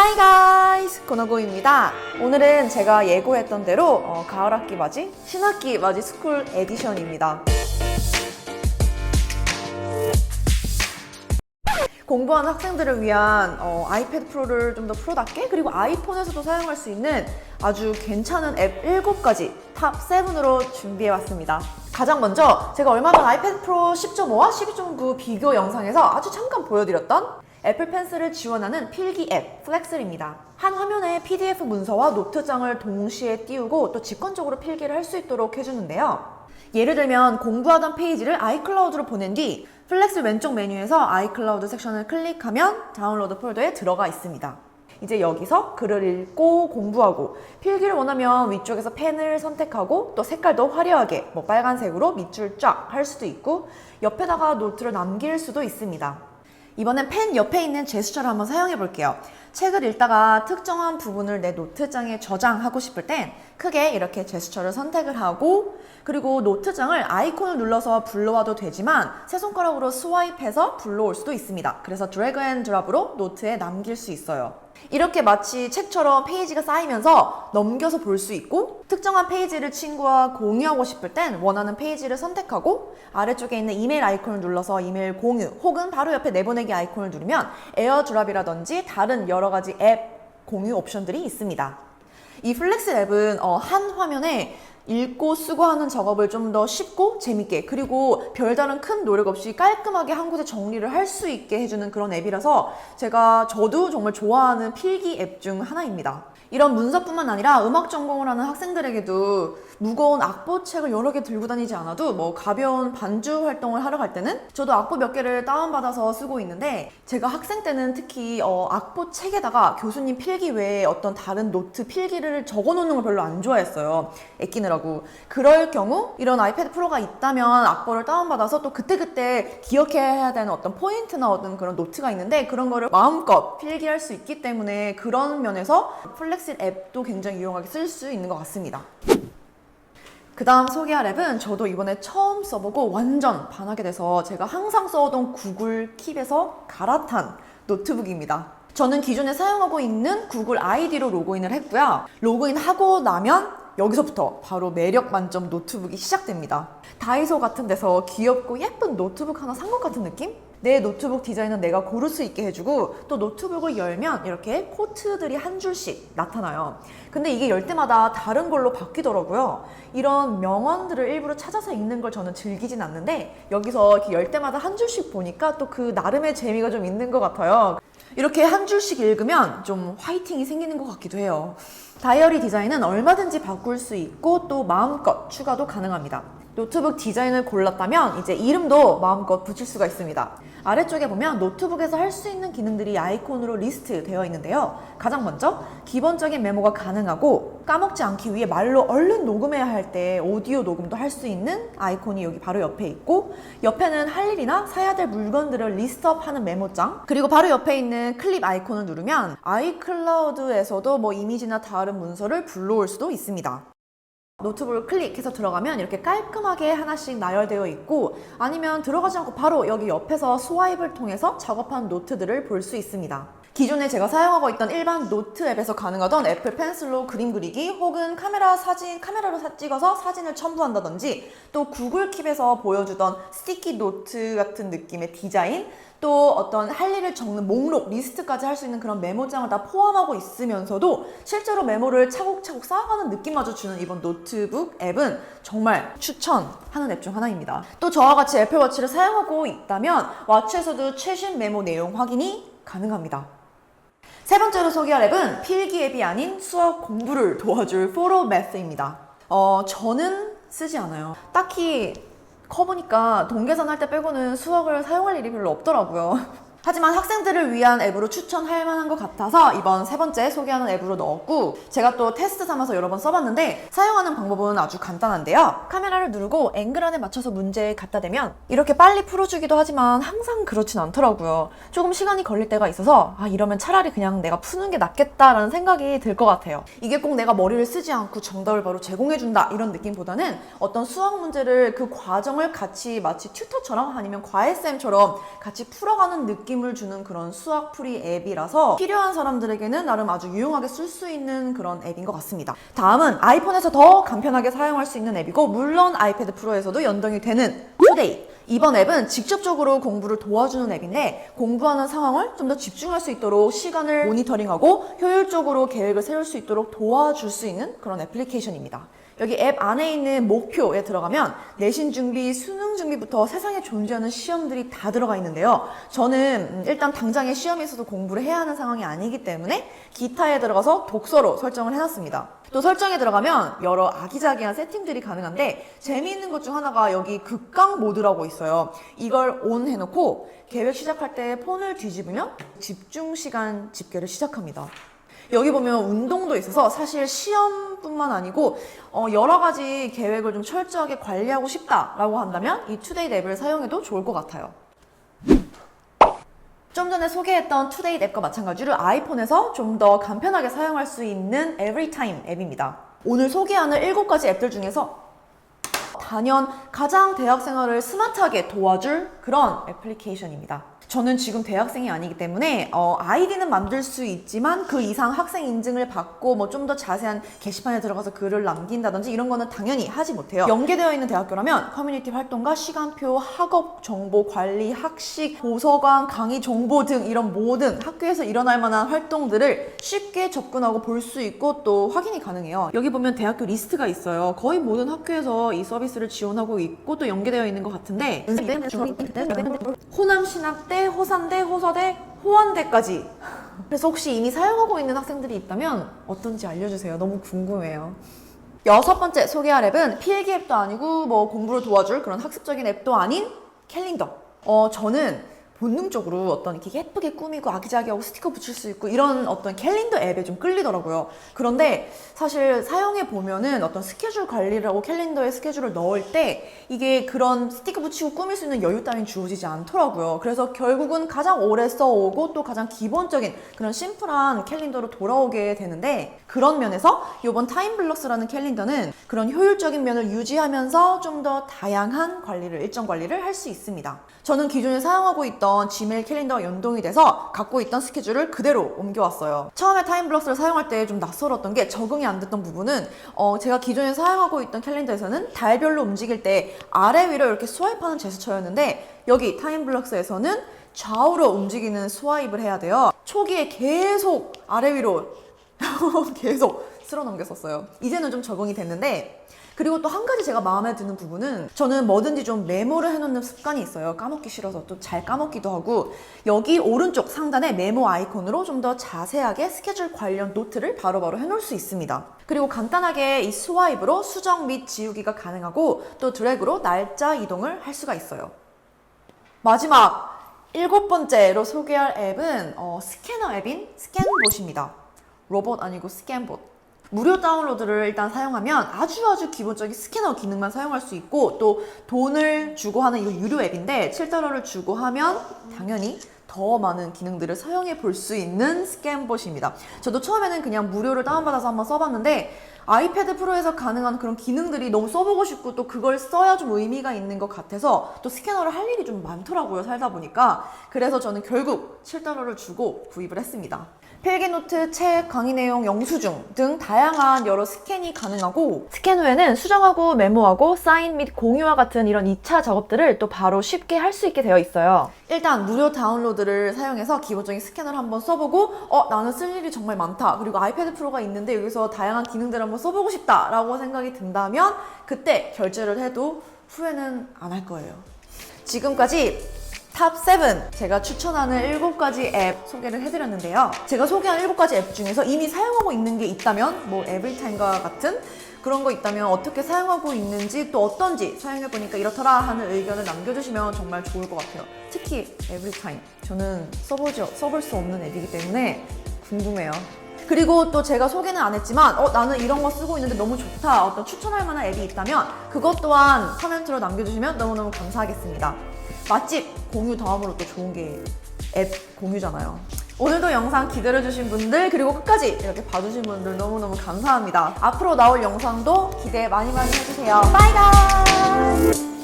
Hi guys! 고노고입니다. 오늘은 제가 예고했던 대로 가을학기 맞이, 신학기 맞이 스쿨 에디션입니다. 공부하는 학생들을 위한 아이패드 프로를 좀 더 프로답게 그리고 아이폰에서도 사용할 수 있는 아주 괜찮은 앱 7가지 탑 7으로 준비해왔습니다. 가장 먼저 제가 얼마 전 아이패드 프로 10.5와 12.9 비교 영상에서 아주 잠깐 보여드렸던 애플 펜슬을 지원하는 필기 앱 플렉슬입니다. 한 화면에 PDF 문서와 노트장을 동시에 띄우고 또 직관적으로 필기를 할 수 있도록 해주는데요. 예를 들면 공부하던 페이지를 아이클라우드로 보낸 뒤 플렉슬 왼쪽 메뉴에서 아이클라우드 섹션을 클릭하면 다운로드 폴더에 들어가 있습니다. 이제 여기서 글을 읽고 공부하고 필기를 원하면 위쪽에서 펜을 선택하고 또 색깔도 화려하게 빨간색으로 밑줄 쫙 할 수도 있고 옆에다가 노트를 남길 수도 있습니다. 이번엔 펜 옆에 있는 제스처를 한번 사용해 볼게요. 책을 읽다가 특정한 부분을 내 노트장에 저장하고 싶을 땐 크게 이렇게 제스처를 선택을 하고 그리고 노트장을 아이콘을 눌러서 불러와도 되지만 세 손가락으로 스와이프해서 불러올 수도 있습니다. 그래서 드래그 앤 드랍으로 노트에 남길 수 있어요. 이렇게 마치 책처럼 페이지가 쌓이면서 넘겨서 볼 수 있고 특정한 페이지를 친구와 공유하고 싶을 땐 원하는 페이지를 선택하고 아래쪽에 있는 이메일 아이콘을 눌러서 이메일 공유 혹은 바로 옆에 내보내기 아이콘을 누르면 에어드랍이라든지 다른 여러 가지 앱 공유 옵션들이 있습니다. 이 플렉스 앱은 한 화면에 읽고 쓰고 하는 작업을 좀 더 쉽고 재밌게 그리고 별다른 큰 노력 없이 깔끔하게 한 곳에 정리를 할 수 있게 해주는 그런 앱이라서 저도 정말 좋아하는 필기 앱 중 하나입니다. 이런 문서뿐만 아니라 음악 전공을 하는 학생들에게도 무거운 악보책을 여러 개 들고 다니지 않아도 가벼운 반주 활동을 하러 갈 때는 저도 악보 몇 개를 다운받아서 쓰고 있는데 제가 학생 때는 특히 악보책에다가 교수님 필기 외에 어떤 다른 노트 필기를 적어놓는 걸 별로 안 좋아했어요. 애끼느라고. 그럴 경우 이런 아이패드 프로가 있다면 악보를 다운받아서 또 그때그때 기억해야 되는 어떤 포인트나 어떤 그런 노트가 있는데 그런 거를 마음껏 필기할 수 있기 때문에 그런 면에서 플렉스 앱도 굉장히 유용하게 쓸 수 있는 것 같습니다. 그 다음 소개할 앱은 저도 이번에 처음 써보고 완전 반하게 돼서 제가 항상 써오던 구글 킵에서 갈아탄 노트북입니다. 저는 기존에 사용하고 있는 구글 아이디로 로그인을 했고요. 로그인하고 나면 여기서부터 바로 매력 만점 노트북이 시작됩니다. 다이소 같은 데서 귀엽고 예쁜 노트북 하나 산 것 같은 느낌? 내 노트북 디자인은 내가 고를 수 있게 해주고 또 노트북을 열면 이렇게 코트들이 한 줄씩 나타나요. 근데 이게 열 때마다 다른 걸로 바뀌더라고요. 이런 명언들을 일부러 찾아서 읽는 걸 저는 즐기진 않는데 여기서 이렇게 열 때마다 한 줄씩 보니까 또 그 나름의 재미가 좀 있는 것 같아요. 이렇게 한 줄씩 읽으면 좀 화이팅이 생기는 것 같기도 해요. 다이어리 디자인은 얼마든지 바꿀 수 있고 또 마음껏 추가도 가능합니다. 노트북 디자인을 골랐다면 이제 이름도 마음껏 붙일 수가 있습니다. 아래쪽에 보면 노트북에서 할 수 있는 기능들이 아이콘으로 리스트 되어 있는데요. 가장 먼저 기본적인 메모가 가능하고 까먹지 않기 위해 말로 얼른 녹음해야 할 때 오디오 녹음도 할 수 있는 아이콘이 여기 바로 옆에 있고 옆에는 할 일이나 사야 될 물건들을 리스트업하는 메모장 그리고 바로 옆에 있는 클립 아이콘을 누르면 아이클라우드에서도 이미지나 다른 문서를 불러올 수도 있습니다. 노트북을 클릭해서 들어가면 이렇게 깔끔하게 하나씩 나열되어 있고 아니면 들어가지 않고 바로 여기 옆에서 스와이프를 통해서 작업한 노트들을 볼 수 있습니다. 기존에 제가 사용하고 있던 일반 노트 앱에서 가능하던 애플 펜슬로 그림 그리기 혹은 카메라로 찍어서 사진을 첨부한다든지 또 구글 킵에서 보여주던 스티키 노트 같은 느낌의 디자인 또 어떤 할 일을 적는 목록, 리스트까지 할 수 있는 그런 메모장을 다 포함하고 있으면서도 실제로 메모를 차곡차곡 쌓아가는 느낌마저 주는 이번 노트북 앱은 정말 추천하는 앱 중 하나입니다. 또 저와 같이 애플워치를 사용하고 있다면 워치에서도 최신 메모 내용 확인이 가능합니다. 세 번째로 소개할 앱은 필기 앱이 아닌 수학 공부를 도와줄 포로매스입니다. 저는 쓰지 않아요. 딱히 커보니까 동계산 할 때 빼고는 수학을 사용할 일이 별로 없더라고요. 하지만 학생들을 위한 앱으로 추천할 만한 것 같아서 이번 세 번째 소개하는 앱으로 넣었고 제가 또 테스트 삼아서 여러 번 써봤는데 사용하는 방법은 아주 간단한데요. 카메라를 누르고 앵글 안에 맞춰서 문제에 갖다 대면 이렇게 빨리 풀어주기도 하지만 항상 그렇진 않더라고요. 조금 시간이 걸릴 때가 있어서 이러면 차라리 그냥 내가 푸는 게 낫겠다라는 생각이 들 것 같아요. 이게 꼭 내가 머리를 쓰지 않고 정답을 바로 제공해준다 이런 느낌보다는 어떤 수학 문제를 그 과정을 같이 마치 튜터처럼 아니면 과외쌤처럼 같이 풀어가는 느낌 느낌을 주는 그런 수학풀이 앱이라서 필요한 사람들에게는 나름 아주 유용하게 쓸 수 있는 그런 앱인 것 같습니다. 다음은 아이폰에서 더 간편하게 사용할 수 있는 앱이고 물론 아이패드 프로에서도 연동이 되는 투데이. 이번 앱은 직접적으로 공부를 도와주는 앱인데 공부하는 상황을 좀 더 집중할 수 있도록 시간을 모니터링하고 효율적으로 계획을 세울 수 있도록 도와줄 수 있는 그런 애플리케이션입니다. 여기 앱 안에 있는 목표에 들어가면 내신 준비, 수능 준비부터 세상에 존재하는 시험들이 다 들어가 있는데요. 저는 일단 당장에 시험에 있어서 공부를 해야 하는 상황이 아니기 때문에 기타에 들어가서 독서로 설정을 해놨습니다. 또 설정에 들어가면 여러 아기자기한 세팅들이 가능한데 재미있는 것 중 하나가 여기 극강 모드라고 있어요. 이걸 온 해놓고 계획 시작할 때 폰을 뒤집으면 집중 시간 집계를 시작합니다. 여기 보면 운동도 있어서 사실 시험뿐만 아니고 여러 가지 계획을 좀 철저하게 관리하고 싶다라고 한다면 이 투데이 앱을 사용해도 좋을 것 같아요. 좀 전에 소개했던 투데이 앱과 마찬가지로 아이폰에서 좀 더 간편하게 사용할 수 있는 에브리타임 앱입니다. 오늘 소개하는 7가지 앱들 중에서 단연 가장 대학 생활을 스마트하게 도와줄 그런 애플리케이션입니다. 저는 지금 대학생이 아니기 때문에 아이디는 만들 수 있지만 그 이상 학생 인증을 받고 뭐 좀 더 자세한 게시판에 들어가서 글을 남긴다든지 이런 거는 당연히 하지 못해요. 연계되어 있는 대학교라면 커뮤니티 활동과 시간표, 학업 정보 관리, 학식, 도서관, 강의 정보 등 이런 모든 학교에서 일어날 만한 활동들을 쉽게 접근하고 볼 수 있고 또 확인이 가능해요. 여기 보면 대학교 리스트가 있어요. 거의 모든 학교에서 이 서비스를 지원하고 있고 또 연계되어 있는 것 같은데 호남신학대, 호산대, 호서대, 호원대까지. 그래서 혹시 이미 사용하고 있는 학생들이 있다면 어떤지 알려주세요. 너무 궁금해요. 6번째 소개할 앱은 필기 앱도 아니고 뭐 공부를 도와줄 그런 학습적인 앱도 아닌 캘린더. 저는 본능적으로 어떤 이렇게 예쁘게 꾸미고 아기자기하고 스티커 붙일 수 있고 이런 어떤 캘린더 앱에 좀 끌리더라고요. 그런데 사실 사용해 보면은 어떤 스케줄 관리를 하고 캘린더에 스케줄을 넣을 때 이게 그런 스티커 붙이고 꾸밀 수 있는 여유 따윈 주어지지 않더라고요. 그래서 결국은 가장 오래 써오고 또 가장 기본적인 그런 심플한 캘린더로 돌아오게 되는데 그런 면에서 이번 타임블럭스라는 캘린더는 그런 효율적인 면을 유지하면서 좀 더 다양한 관리를, 일정 관리를 할 수 있습니다. 저는 기존에 사용하고 있던 지메일 캘린더와 연동이 돼서 갖고 있던 스케줄을 그대로 옮겨왔어요. 처음에 타임블럭스를 사용할 때 좀 낯설었던 게 적응이 안 됐던 부분은 제가 기존에 사용하고 있던 캘린더에서는 달별로 움직일 때 아래 위로 이렇게 스와이프하는 제스처였는데 여기 타임블럭스에서는 좌우로 움직이는 스와이프를 해야 돼요. 초기에 계속 아래 위로 계속 쓸어 넘겼었어요. 이제는 좀 적응이 됐는데 그리고 또 한 가지 제가 마음에 드는 부분은 저는 뭐든지 좀 메모를 해놓는 습관이 있어요. 까먹기 싫어서 또 잘 까먹기도 하고 여기 오른쪽 상단에 메모 아이콘으로 좀 더 자세하게 스케줄 관련 노트를 바로바로 해놓을 수 있습니다. 그리고 간단하게 이 스와이프로 수정 및 지우기가 가능하고 또 드래그로 날짜 이동을 할 수가 있어요. 마지막 7번째로 소개할 앱은 스캐너 앱인 스캔봇입니다. 로봇 아니고 스캔봇. 무료 다운로드를 일단 사용하면 아주 기본적인 스캐너 기능만 사용할 수 있고 또 돈을 주고 하는 이거 유료 앱인데 $7를 주고 하면 당연히 더 많은 기능들을 사용해 볼 수 있는 스캔봇입니다. 저도 처음에는 그냥 무료를 다운받아서 한번 써봤는데 아이패드 프로에서 가능한 그런 기능들이 너무 써보고 싶고 또 그걸 써야 좀 의미가 있는 것 같아서 또 스캐너를 할 일이 좀 많더라고요, 살다 보니까. 그래서 저는 결국 $7를 주고 구입을 했습니다. 필기노트, 책, 강의 내용, 영수증 등 다양한 여러 스캔이 가능하고 스캔 후에는 수정하고 메모하고 사인 및 공유와 같은 이런 2차 작업들을 또 바로 쉽게 할 수 있게 되어 있어요. 일단 무료 다운로드를 사용해서 기본적인 스캐너를 한번 써보고 나는 쓸 일이 정말 많다. 그리고 아이패드 프로가 있는데 여기서 다양한 기능들을 한번 써보고 싶다 라고 생각이 든다면 그때 결제를 해도 후회는 안 할 거예요. 지금까지 탑 7 제가 추천하는 7가지 앱 소개를 해드렸는데요. 제가 소개한 7가지 앱 중에서 이미 사용하고 있는 게 있다면 뭐 에브리타임과 같은 그런 거 있다면 어떻게 사용하고 있는지 또 어떤지 사용해보니까 이렇더라 하는 의견을 남겨주시면 정말 좋을 것 같아요. 특히 에브리타임 저는 써볼 수 없는 앱이기 때문에 궁금해요. 그리고 또 제가 소개는 안 했지만 나는 이런 거 쓰고 있는데 너무 좋다 어떤 추천할 만한 앱이 있다면 그것 또한 코멘트로 남겨주시면 너무너무 감사하겠습니다. 맛집 공유 다음으로 또 좋은 게 앱 공유잖아요. 오늘도 영상 기다려주신 분들 그리고 끝까지 이렇게 봐주신 분들 너무너무 감사합니다. 앞으로 나올 영상도 기대 많이 해주세요. 바이바이.